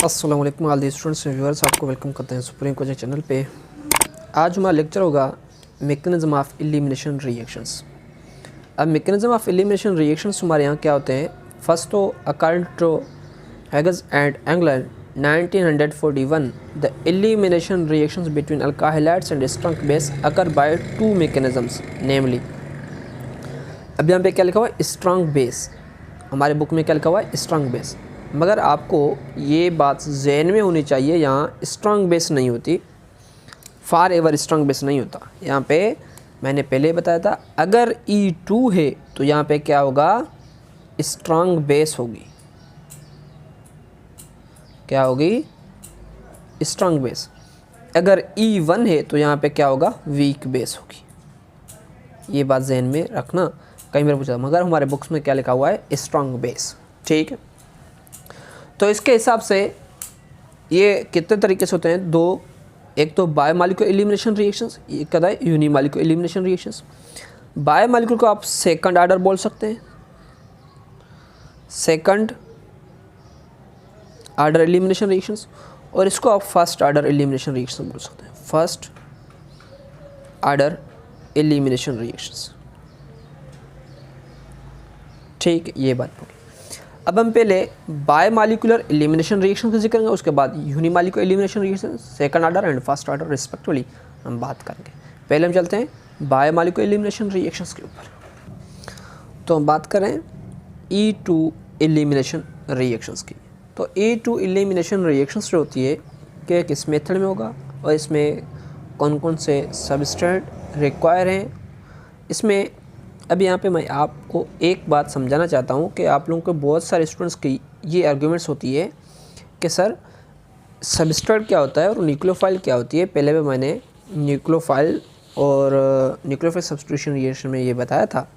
अस्सलाम वालेकुम all the students and viewers, आपको वेलकम करते हैं सुप्रीम कोचिंग चैनल पे। आज हमारा लेक्चर होगा मैकेनिज्म ऑफ एलिमिनेशन रिएक्शंस। अब मैकेनिज्म ऑफ एलिमिनेशन रिएक्शंस हमारे यहाँ क्या होते हैं। फर्स्ट तो according to Hughes and Ingold 1941 the elimination reactions between alkyl halides and strong base occur by two mechanisms namely. अब यहाँ पे क्या लिखा हुआ है, स्ट्रॉन्ग बेस। हमारे बुक में क्या लिखा हुआ है, स्ट्रॉन्ग बेस। मगर आपको ये बात ज़हन में होनी चाहिए, यहाँ स्ट्रॉन्ग बेस नहीं होती, फार एवर स्ट्रॉन्ग बेस नहीं होता। यहाँ पे मैंने पहले बताया था, अगर E2 है तो यहाँ पे क्या होगा, स्ट्रॉन्ग बेस होगी। क्या होगी, स्ट्रॉन्ग बेस। अगर E1 है तो यहाँ पे क्या होगा, वीक बेस होगी। ये बात जहन में रखना, कई बार पूछा। मगर हमारे बुक्स में क्या लिखा हुआ है, स्ट्रॉन्ग बेस। ठीक है, तो इसके हिसाब से ये कितने तरीके से होते हैं, दो। एक तो बायोमॉलिक्यूलर एलिमिनेशन रिएक्शंस, एक कहता है यूनिमॉलिक्यूलर एलिमिनेशन रिएक्शंस। बायोमॉलिक्यूलर को आप सेकंड ऑर्डर बोल सकते हैं, सेकंड ऑर्डर एलिमिनेशन रिएक्शंस, और इसको आप फर्स्ट ऑर्डर एलिमिनेशन रिएक्शन बोल सकते हैं, फर्स्ट ऑर्डर एलिमिनेशन रिएक्शंस। ठीक, ये बात होगी। अब हम पहले बायोमॉलिक्यूलर एलिमिनेशन रिएक्शन का जिक्र करेंगे, उसके बाद unimolecular elimination reaction second order and first order respectively हम बात करेंगे। पहले हम चलते हैं बायोमॉलिक्यूलर एलिमिनेशन रिएक्शंस के ऊपर। तो हम बात करें E2 एलिमिनेशन रिएक्शंस की। तो E2 एलिमिनेशन रिएक्शंस जो होती है कि किस मेथड में होगा और इसमें कौन कौन से सबस्ट्रेट रिक्वायर हैं। इसमें अब यहाँ पे मैं आपको एक बात समझाना चाहता हूँ कि आप लोगों को बहुत सारे स्टूडेंट्स की ये आर्ग्यूमेंट्स होती है कि सर सबस्ट्रेट क्या होता है और न्यूक्लियोफाइल क्या होती है। पहले भी मैंने न्यूक्लियोफाइल और न्यूक्लियोफाइल सब्स्टिट्यूशन रिएक्शन में ये बताया था,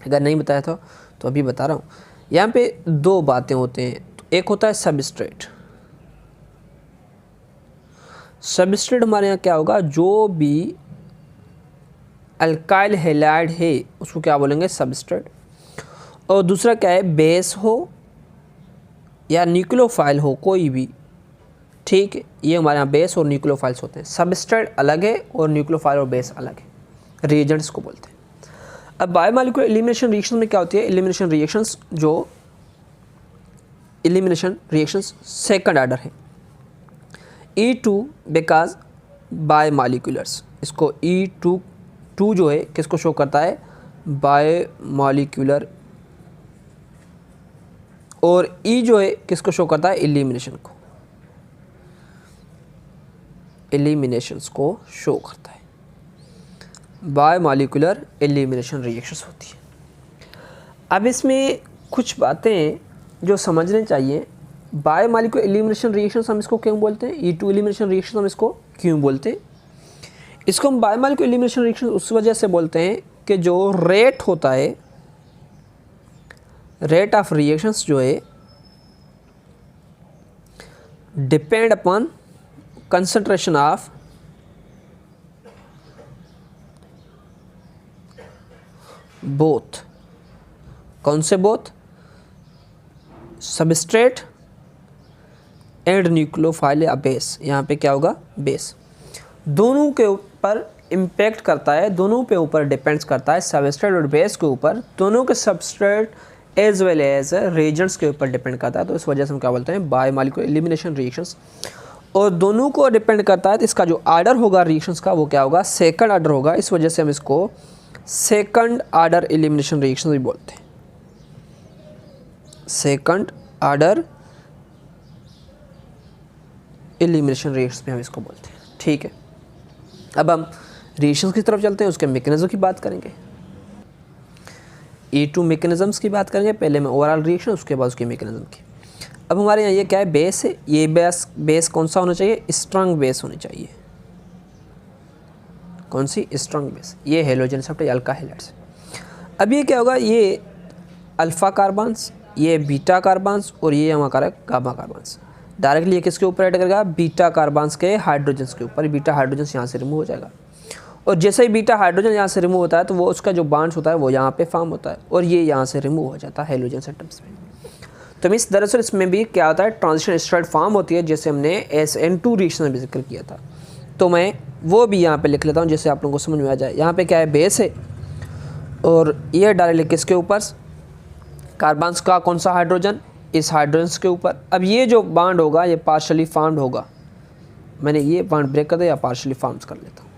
अगर नहीं बताया था तो अभी बता रहा हूँ। यहाँ पे दो बातें होते हैं, तो एक होता है सबस्ट्रेट। सबस्ट्रेट हमारे यहाँ क्या होगा, जो भी अल्काइल हैलाइड है उसको क्या बोलेंगे, सबस्ट्रेट। और दूसरा क्या है, बेस हो या न्यूक्लियोफाइल हो, कोई भी। ठीक, ये हमारे यहाँ बेस और न्यूक्लियोफाइल्स होते हैं। सबस्ट्रेट अलग है और न्यूक्लियोफाइल और बेस अलग है, रिएजेंट्स को बोलते हैं। अब बायोमॉलिक्यूलर एलिमिनेशन रिएक्शन में क्या होती है, एलिमिनेशन रिएक्शंस जो एलिमिनेशन रिएक्शंस सेकंड ऑर्डर है। E2 बिकॉज बायोमॉलिक्यूलर्स, इसको E2 जो है किसको शो करता है, बायोमॉलिक्यूलर, और E जो है किसको शो करता है, एलिमिनेशन को, एलिमिनेशंस को शो करता है। बायोमॉलिक्यूलर एलिमिनेशन रिएक्शंस होती है। अब इसमें कुछ बातें जो समझने चाहिए। बायोमॉलिक्यूलर एलिमिनेशन रिएक्शंस हम इसको क्यों बोलते हैं, E2 एलिमिनेशन रिएक्शन हम इसको क्यों बोलते हैं। इसको हम बायोमॉलिक्यूलर एलिमिनेशन रिएक्शन उस वजह से बोलते हैं कि जो रेट होता है, रेट ऑफ रिएक्शंस जो है, depend upon concentration of both. कौन से बोथ, सबस्ट्रेट एंड न्यूक्लियोफाइल या बेस। यहाँ पे क्या होगा, बेस। दोनों के ऊपर इम्पैक्ट करता है, दोनों पे ऊपर डिपेंड्स करता है, सबस्ट्रेट और बेस के ऊपर, दोनों के substrate as well as reagents के ऊपर डिपेंड करता है। तो इस वजह से हम क्या बोलते हैं, बायोमॉलिक्यूलर एलिमिनेशन रिएक्शंस। और दोनों को डिपेंड करता है, तो इसका जो ऑर्डर होगा रिएक्शंस का वो क्या होगा, सेकंड ऑर्डर होगा। इस वजह से हम इसको सेकंड ऑर्डर एलिमिनेशन रिएक्शन भी बोलते हैं, सेकंड ऑर्डर एलिमिनेशन रिएक्शंस भी हम इसको बोलते हैं। ठीक है, अब हम रिएक्शंस की तरफ चलते हैं, उसके मैकेनिज्म की बात करेंगे। E2 मैकेनिज्म्स की बात करेंगे, पहले मैं ओवरऑल रिएक्शन, उसके बाद उसके मैकेनिज्म की। अब हमारे यहाँ ये क्या है, बेस है। ये बेस कौन सा होना चाहिए, स्ट्रॉन्ग बेस होनी चाहिए। कौन सी, स्ट्रॉन्ग बेस। ये हेलोजन सबस्ट्रेट अल्का हैलाइड्स। अब ये क्या होगा, ये अल्फा कार्बन्स, ये बीटा कार्बन्स, और ये हमारा गामा कार्बन्स। डायरेक्टली ये किसके ऊपर ऐड करेगा, बीटा कार्बन्स के हाइड्रोजन्स के ऊपर। बीटा हाइड्रोजन्स यहाँ से रिमूव हो जाएगा, और जैसे ही बीटा हाइड्रोजन यहाँ से रिमूव होता है तो वो उसका जो बॉन्ड्स होता है वो यहाँ पे फॉर्म होता है, और ये यहाँ से रिमूव हो जाता है हेलोजन एटम्स में। तो मीन्स दरअसल इसमें भी क्या होता है, ट्रांजिशन स्टेट फॉर्म होती है, जैसे हमने SN2 रिएक्शन में भी जिक्र किया था। तो मैं वो भी यहाँ पे लिख लेता हूँ जिससे आप लोगों को समझ में आ जाए। यहाँ पे क्या है, बेस है और ये डायरेक्टली किसके ऊपर, कार्बन्स का कौन सा हाइड्रोजन, इस हाइड्रोजन के ऊपर। अब ये जो बॉन्ड होगा ये पार्शली फॉर्म्ड होगा, मैंने ये बॉन्ड ब्रेक कर दिया या पार्शली फॉर्म्स कर लेता हूँ।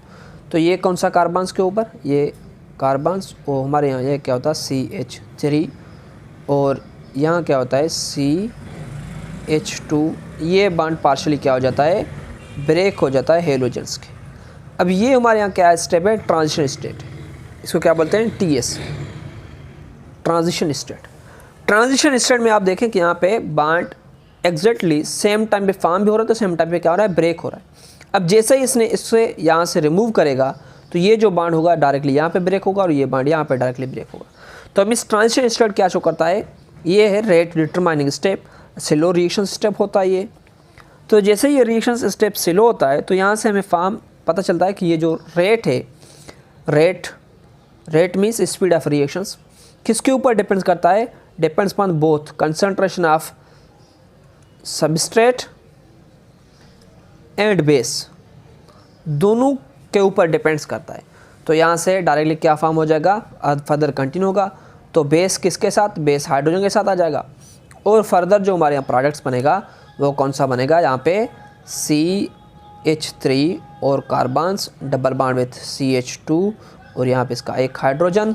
तो ये कौन सा कार्बन्स के ऊपर, ये कार्बन्स, और हमारे यहाँ ये क्या होता है CH3, और यहाँ क्या होता है CH2। ये बॉन्ड पार्शली क्या हो जाता है, ब्रेक हो जाता है हेलोजेंस के। अब ये हमारे यहाँ क्या स्टेप है, ट्रांजिशन स्टेट, इसको क्या बोलते हैं TS, transition state. Transition state में आप देखें कि यहाँ पे बॉन्ड एग्जैक्टली सेम टाइम पे फॉर्म भी हो रहा है, तो सेम टाइम पे क्या हो रहा है, ब्रेक हो रहा है। अब जैसे ही इसने इससे यहाँ से रिमूव करेगा तो ये जो बॉन्ड होगा डायरेक्टली यहाँ पे ब्रेक होगा और ये बॉन्ड यहाँ पे डायरेक्टली ब्रेक होगा। तो अब इस ट्रांजिशन स्टेट क्या शो करता है, ये है rate determining step, slow reaction step होता है ये। तो जैसे ये रिएक्शन स्टेप स्लो होता है तो यहाँ से हमें फॉर्म पता चलता है कि ये जो रेट है, rate means speed of reactions, किसके ऊपर डिपेंड्स करता है, depends upon both concentration of substrate and base, दोनों के ऊपर डिपेंड्स करता है। तो यहाँ से डायरेक्टली क्या फॉर्म हो जाएगा, फर्दर कंटिन्यू होगा, तो बेस किसके साथ, बेस हाइड्रोजन के साथ आ जाएगा, और फर्दर जो हमारे यहाँ प्रोडक्ट्स बनेगा वो कौन सा बनेगा, यहाँ पे CH3 और carbons double bond with CH2 और यहाँ पे इसका एक हाइड्रोजन,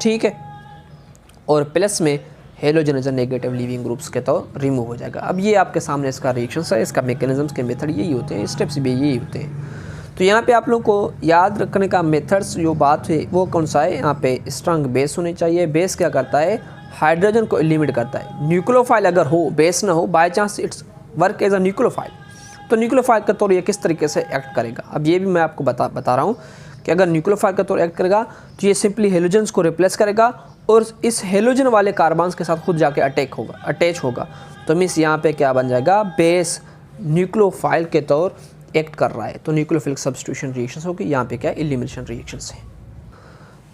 ठीक है, और प्लस में हेलोजन नेगेटिव लीविंग ग्रुप्स के तो रिमूव हो जाएगा। अब ये आपके सामने इसका रिएक्शन है, इसका मैकेनिज्म्स के मेथड यही होते हैं, स्टेप्स भी यही होते हैं। तो यहाँ पे आप लोगों को याद रखने का मेथड्स जो बात है वो कौन सा है, यहाँ पे स्ट्रॉन्ग बेस होनी चाहिए। बेस क्या करता है, हाइड्रोजन को एलिमिनेट करता है। न्यूक्लियोफाइल अगर हो, बेस ना हो, by chance it's work as a nucleophile, तो न्यूक्लियोफाइल का तौर ये किस तरीके से एक्ट करेगा, अब ये भी मैं आपको बता रहा हूँ कि अगर न्यूक्लियोफाइल का तौर एक्ट करेगा तो ये सिंपली हेलोजेंस को रिप्लेस करेगा और इस हेलोजन वाले कार्बन्स के साथ खुद जाके अटैच होगा। तो मीन्स यहाँ पे क्या बन जाएगा, बेस न्यूक्लियोफाइल के तौर एक्ट कर रहा है, तो न्यूक्लियोफिलिक सब्स्टिट्यूशन रिएक्शंस होगी। यहाँ पे क्या एलिमिनेशन रिएक्शंस है।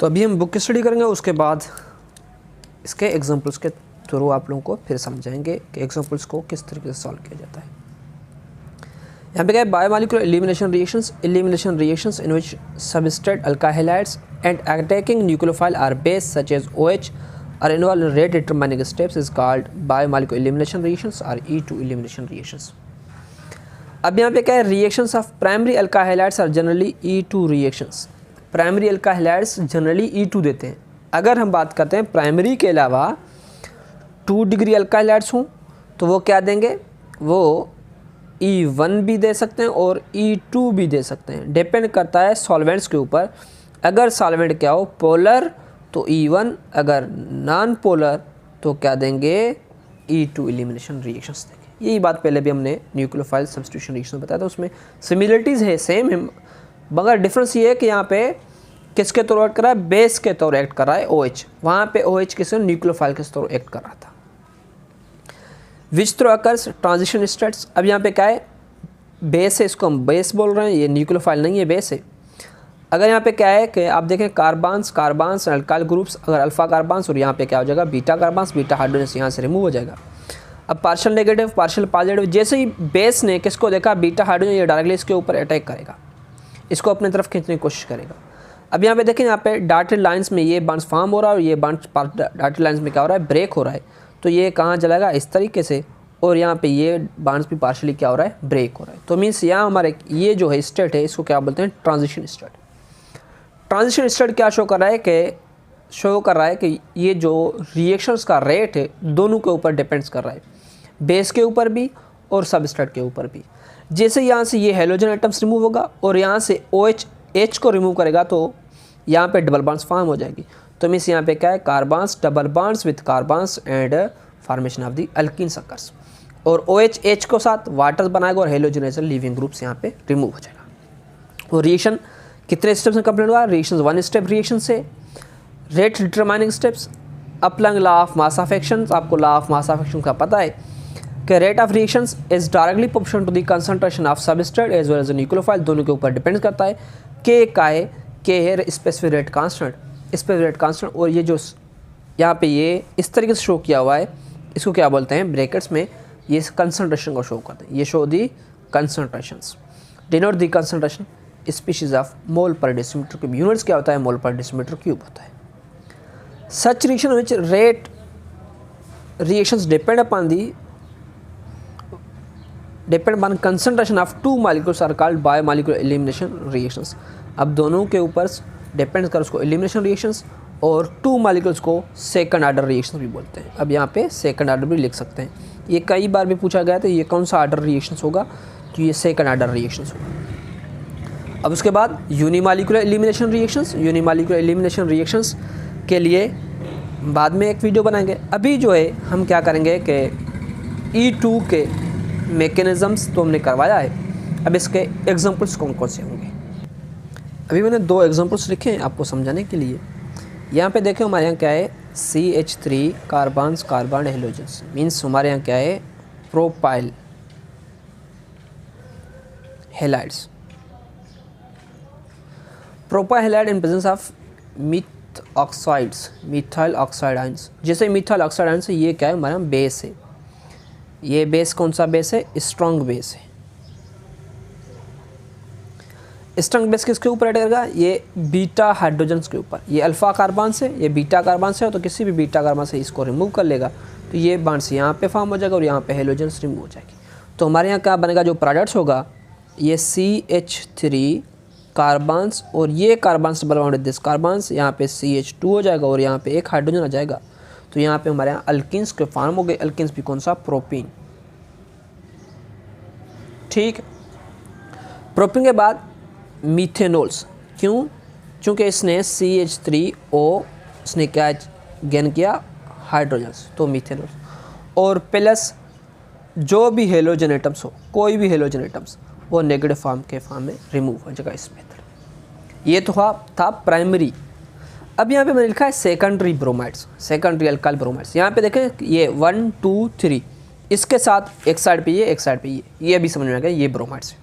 तो अभी हम बुक की स्टडी करेंगे, उसके बाद इसके एग्जांपल्स के थ्रू आप लोगों को फिर समझाएंगे कि एग्जांपल्स को किस तरीके से सॉल्व किया जाता है। यहाँ पे क्या है, bimolecular elimination reactions in which substrate alkyl halides and attacking nucleophile or base such as OH are involved in rate determining steps is called bimolecular elimination reactions और E2 एलिमिनेशन रिएक्शंस। अब यहाँ पे क्या है, reactions of primary alkyl halides are generally E2 reactions. Primary alkyl halides generally E2 देते हैं। अगर हम बात करते हैं प्राइमरी के अलावा 2 डिग्री अल्काइलाइड्स हों तो वो क्या देंगे, वो E1 भी दे सकते हैं और E2 भी दे सकते हैं, डिपेंड करता है सॉल्वेंट्स के ऊपर। अगर सॉल्वेंट क्या हो, पोलर तो E1, अगर नॉन पोलर तो क्या देंगे, E2 एलिमिनेशन रिएक्शंस देंगे। यही बात पहले भी हमने न्यूक्लियोफाइल सब्स्टिट्यूशन रिएक्शन में बताया था, उसमें सिमिलरिटीज़ है, सेम है, मगर डिफरेंस ये है कि यहाँ पे किसके तौर एक्ट कर रहा है, बेस के तौर एक्ट कर रहा है OH, वहाँ पे OH किस न्यूक्लियोफाइल के तौर एक्ट कर रहा था। Which through occurs transition states. अब यहाँ पे क्या है, बेस है, इसको हम बेस बोल रहे हैं, ये न्यूक्लियोफाइल नहीं है, बेस है। अगर यहाँ पे क्या है कि आप देखें कार्बान्स अल्काइल ग्रुप्स, अगर अल्फा कार्बान्स और यहाँ पे क्या हो जाएगा, बीटा कार्बान्स, बीटा हाइड्रोजन यहाँ से रिमूव हो जाएगा। अब पार्शियल नेगेटिव पार्शियल पॉजिटिव, जैसे ही बेस ने किसको देखा, बीटा हाइड्रोजन, ये डायरेक्टली इसके ऊपर अटैक करेगा, इसको अपनी तरफ खींचने की कोशिश करेगा। अब यहाँ पे देखें, यहाँ पे डॉटेड लाइंस में ये बॉन्ड्स फॉर्म हो रहा है और ये बॉन्ड्स डॉटेड लाइंस में क्या हो रहा है, ब्रेक हो रहा है। तो ये कहाँ चलाएगा, इस तरीके से, और यहाँ पे ये बॉन्ड्स भी पार्शियली क्या हो रहा है, ब्रेक हो रहा है। तो मीन्स यहाँ हमारे ये जो है स्टेट है, इसको क्या बोलते हैं, ट्रांजिशन स्टेट। ट्रांजिशन स्टेट क्या शो कर रहा है कि ये जो रिएक्शंस का रेट है दोनों के ऊपर डिपेंड्स कर रहा है, बेस के ऊपर भी और सबस्ट्रेट के ऊपर भी। जैसे यहाँ से ये हेलोजन एटम्स रिमूव होगा और यहाँ से OH को रिमूव करेगा तो यहाँ पे डबल बॉन्ड्स फॉर्म हो जाएगी। तो मीन्स यहाँ पे क्या है, carbons double bonds with carbons and formation of the alkyne suckers, और OH को साथ वाटर बनाएगा और हेलोजन लिविंग ग्रुप्स यहाँ पे रिमूव हो जाएगा। और रिएक्शन कितने स्टेप्स में कंप्लीट हुआ, रिएक्शन 1 स्टेप रिएक्शन से। Rate determining steps, applying law of mass of action. आपको law of mass of action का पता है कि rate of reactions is directly proportional to the concentration of substrate as well as nucleophile, दोनों के ऊपर depend करता है। के है स्पेसिफिक रेट कांस्टेंट, और ये जो यहाँ पे ये इस तरीके से शो किया हुआ है इसको क्या बोलते हैं ब्रैकेट्स में, ये कंसंट्रेशन को शो करते हैं, ये show the concentrations, denote the concentration species of mole पर डेसीमीटर क्यूब। यूनिट्स क्या होता है, मोल पर डेसीमीटर क्यूब होता है। Such reaction which rate reactions depend upon concentration of two molecules are called biomolecular elimination reactions। अब दोनों के ऊपर डिपेंड कर उसको elimination reactions और टू molecules को सेकंड ऑर्डर रिएक्शन भी बोलते हैं। अब यहाँ पे सेकंड ऑर्डर भी लिख सकते हैं, ये कई बार भी पूछा गया था ये कौन सा ऑर्डर रिएक्शंस होगा, तो ये सेकंड ऑर्डर रिएक्शंस होगा। अब उसके बाद unimolecular elimination reactions, unimolecular elimination reactions के लिए बाद में एक वीडियो बनाएंगे। अभी जो है हम क्या करेंगे कि E2 के मैकेनिज़म्स तो हमने करवाया है, अब इसके एग्जांपल्स कौन कौन से होंगे। अभी मैंने 2 एग्जांपल्स लिखे हैं आपको समझाने के लिए। यहाँ पे देखो हमारे यहाँ क्या है, CH3 carbons carbon halogens, means हमारे यहाँ क्या है propyl halides, propyl halide in presence of oxides, methyl oxide ions. जैसे मिथाइल ऑक्साइड आयंस है, ये क्या है हमारा बेस है, ये बेस कौन सा बेस है, स्ट्रॉन्ग बेस है। स्ट्रॉन्ग बेस किसके ऊपर ऐड करेगा, ये बीटा हाइड्रोजन्स के ऊपर। ये अल्फा कार्बन से, ये बीटा कार्बन से, तो किसी भी बीटा कार्बन से इसको रिमूव कर लेगा तो ये बॉन्ड्स यहाँ पे फॉर्म हो जाएगा और यहाँ पे हेलोजन्स रिमूव हो जाएगी। तो हमारे यहाँ क्या बनेगा, जो प्रोडक्ट्स होगा ये CH3 कार्बन्स और ये carbons double bond with this carbons, यहाँ पे CH2 हो जाएगा और यहाँ पे एक हाइड्रोजन आ जाएगा। तो यहाँ पे हमारे यहाँ अल्किन्स के फॉर्म हो गए। अल्किन्स भी कौन सा, प्रोपीन। ठीक, प्रोपीन के बाद मीथेनोल्स, क्यों, क्योंकि इसने CH3O इसने क्या गेन किया, हाइड्रोजन्स, तो मीथेनोल्स। और प्लस जो भी हेलोजन एटम्स हो, कोई भी हेलोजन एटम्स, वो नेगेटिव फॉर्म के फॉर्म में रिमूव हो जाएगा इस मेथड। ये तो था प्राइमरी। अब यहाँ पे मैंने लिखा है secondary bromides, secondary alkyl bromides. यहाँ पे देखें ये 1 2 3, इसके साथ एक साइड पे ये, एक साइड पे ये भी समझ में आ गया, ये ब्रोमाइड्स है।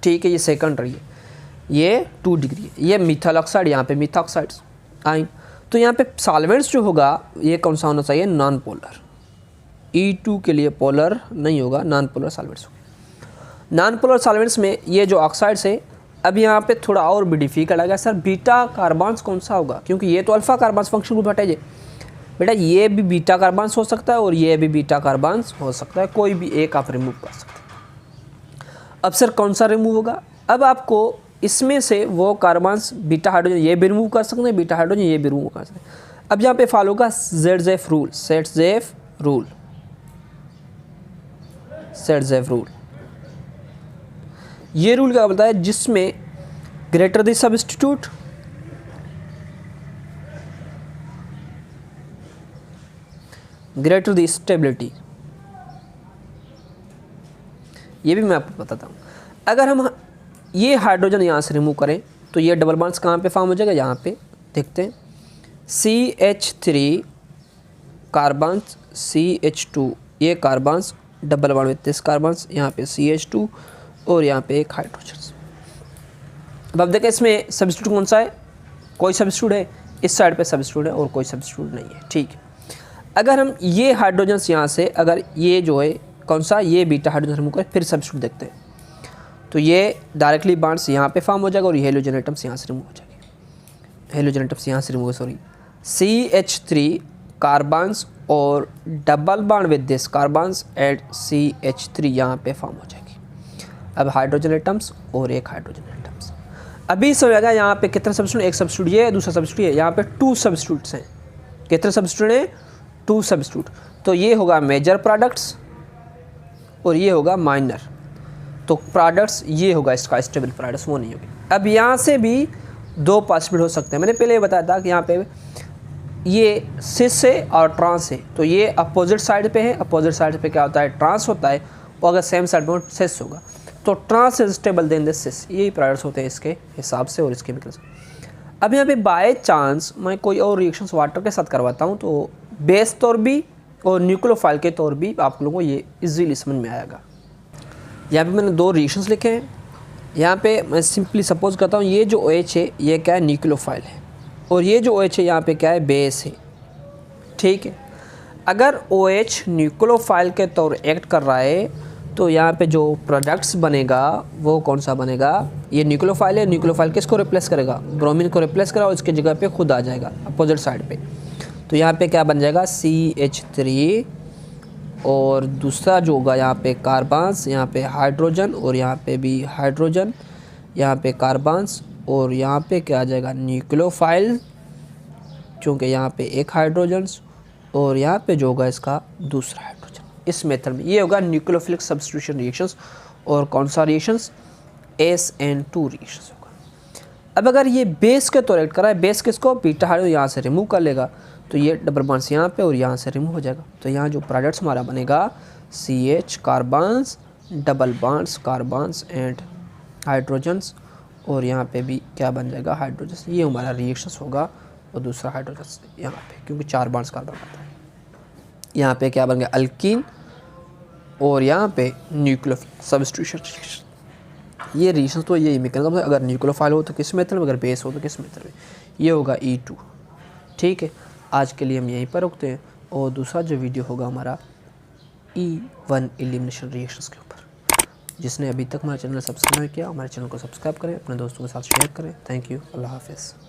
ठीक है, ये सेकेंडरी है, ये 2 डिग्री है, ये मिथाइल ऑक्साइड, यहाँ पे मिथॉक्साइड्स आइन। तो यहाँ पे सॉल्वेंट्स जो होगा ये कौन सा होना चाहिए, नॉन पोलर। E2 के लिए पोलर नहीं होगा, non polar solvents. Non polar solvents में ये जो ऑक्साइड्स है, अब यहाँ पे थोड़ा और भी डिफिकल्ट आ गया सर, बीटा कार्बन्स कौन सा होगा, क्योंकि ये तो अल्फा कार्बन्स फंक्शन ग्रुप हटाइए बेटा, ये भी बीटा कार्बन्स हो सकता है और ये भी बीटा कार्बन्स हो सकता है, कोई भी एक आप रिमूव कर सकते हैं। अब सर कौन सा रिमूव होगा, अब आपको इसमें से वो कार्बन्स बीटा हाइड्रोजन ये भी रिमूव कर सकते हैं, बीटा हाइड्रोजन ये भी रिमूव कर सकते हैं। अब यहाँ पे फॉलो होगा ZZEF rule, ZZEF rule, ZZEF rule. ये रूल क्या बोलता है, जिसमें greater the substitute greater the stability, ये भी मैं आपको बताता हूँ। अगर हम ये हाइड्रोजन यहाँ से रिमूव करें तो ये डबल बॉन्ड्स कहाँ पे फॉर्म हो जाएगा, यहाँ पे देखते हैं, CH3 कार्बन्स CH2, ये carbons double bond with this carbons, यहाँ पे CH2 और यहाँ पे एक हाइड्रोजन। अब देखें इसमें सब्स्टिट्यूट कौन सा है, कोई सब्स्टिट्यूट है, इस साइड पे सब्स्टिट्यूट है और कोई सब्स्टिट्यूट नहीं है। ठीक है, अगर हम ये हाइड्रोजन्स यहाँ से, अगर ये जो है कौन सा, ये बीटा हाइड्रोजन रिमूव करें, फिर सब्स्टिट्यूट देखते हैं, तो ये डायरेक्टली बॉन्ड्स यहाँ पे फॉर्म हो जाएगा और ये हेलोजन एटम्स यहाँ से रिमूव हो जाएंगे, हेलोजन एटम्स यहाँ से रिमूव, सॉरी CH3 कार्बन्स और double bond with this carbons at CH3 यहाँ पे फॉर्म हो जाएगी। अब हाइड्रोजन एटम्स और एक हाइड्रोजन एटम्स, अभी समझ आ गया यहाँ पे कितना सब्स्टिट्यूट, एक सब्स्टिट्यूट ये, दूसरा सब्स्टिट्यूट ये, यहाँ पे 2 सब्स्टिट्यूट्स हैं। कितने सब्स्टिट्यूट हैं, 2 सब्स्टिट्यूट। तो ये होगा मेजर प्रोडक्ट्स और ये होगा माइनर। तो प्रोडक्ट्स ये होगा इसका स्टेबल प्रोडक्ट्स, वो नहीं होगी। अब यहाँ से भी 2 पॉसिबल हो सकते हैं। मैंने पहले बताया था कि यहाँ पे ये सिस है और ट्रांस है, तो ये अपोजिट साइड पे है, अपोजिट साइड पे क्या होता है, ट्रांस होता है, और अगर सेम साइड में सिस होगा तो trans is stable than this cis. यही प्रोडक्ट्स होते हैं इसके हिसाब से और इसके केमिकल्स। अब यहाँ पे बाय चांस मैं कोई और रिएक्शंस वाटर के साथ करवाता हूँ तो बेस तौर भी और न्यूक्लियोफाइल के तौर भी आप लोगों को ये इजीली समझ में आएगा। यहाँ पे मैंने 2 रिएक्शंस लिखे हैं। यहाँ पे मैं सिंपली सपोज करता हूँ, ये जो OH है ये क्या है, न्यूक्लियोफाइल है, और ये जो OH है यहाँ पे क्या है, बेस है। ठीक है, अगर OH न्यूक्लियोफाइल के तौर एक्ट कर रहा है तो यहाँ पे जो प्रोडक्ट्स बनेगा वो कौन सा बनेगा, ये न्यूक्लियोफाइल है, न्यूक्लियोफाइल किसको रिप्लेस करेगा, ब्रोमीन को रिप्लेस करेगा और इसके जगह पे खुद आ जाएगा अपोजिट साइड पे। तो यहाँ पे क्या बन जाएगा CH3 और दूसरा जो होगा यहाँ पे कार्बन्स, यहाँ पे हाइड्रोजन और यहाँ पे भी हाइड्रोजन, यहाँ पे कार्बन्स और यहाँ पे क्या आ जाएगा न्यूक्लियोफाइल, क्योंकि यहाँ पे एक हाइड्रोजन और यहाँ पे जो होगा इसका दूसरा हाइड्रोजन। इस मेथड में ये होगा न्यूक्लियोफिलिक सब्स्टिट्यूशन रिएक्शंस। और कौन सा रिएक्शंस, SN2 रिएक्शंस होगा। अब अगर ये बेस के तौर एक्ट कर रहा है, बेस किसको, बीटा हाइड्रोजन यहाँ से रिमूव कर लेगा तो ये डबल बॉन्ड्स यहाँ पे और यहाँ से रिमूव हो जाएगा। तो यहाँ जो प्रोडक्ट्स हमारा बनेगा CH carbons, double bonds carbons and hydrogens और यहाँ पे भी क्या बन जाएगा हाइड्रोजन। ये हमारा रिएक्शंस होगा और दूसरा हाइड्रोजन यहाँ पे, क्योंकि 4 बॉन्ड्स कार्बन आता है। यहाँ पे क्या बन गया अल्कीन और यहाँ पे न्यूक्लियोफिलिक सब्स्टिट्यूशन रिएक्शन। ये रिएक्शन तो यही मैकेनिज्म है, अगर न्यूक्लियोफाइल हो तो किस मेथड में, अगर बेस हो तो किस मेथड में। ये होगा E2। ठीक है, आज के लिए हम यहीं पर रुकते हैं और दूसरा जो वीडियो होगा हमारा E1 एलिमिनेशन रिएक्शंस के ऊपर। जिसने अभी तक हमारे चैनल सब्सक्राइब किया, हमारे चैनल को सब्सक्राइब करें, अपने दोस्तों के साथ शेयर करें। थैंक यू, अल्लाह हाफिज़।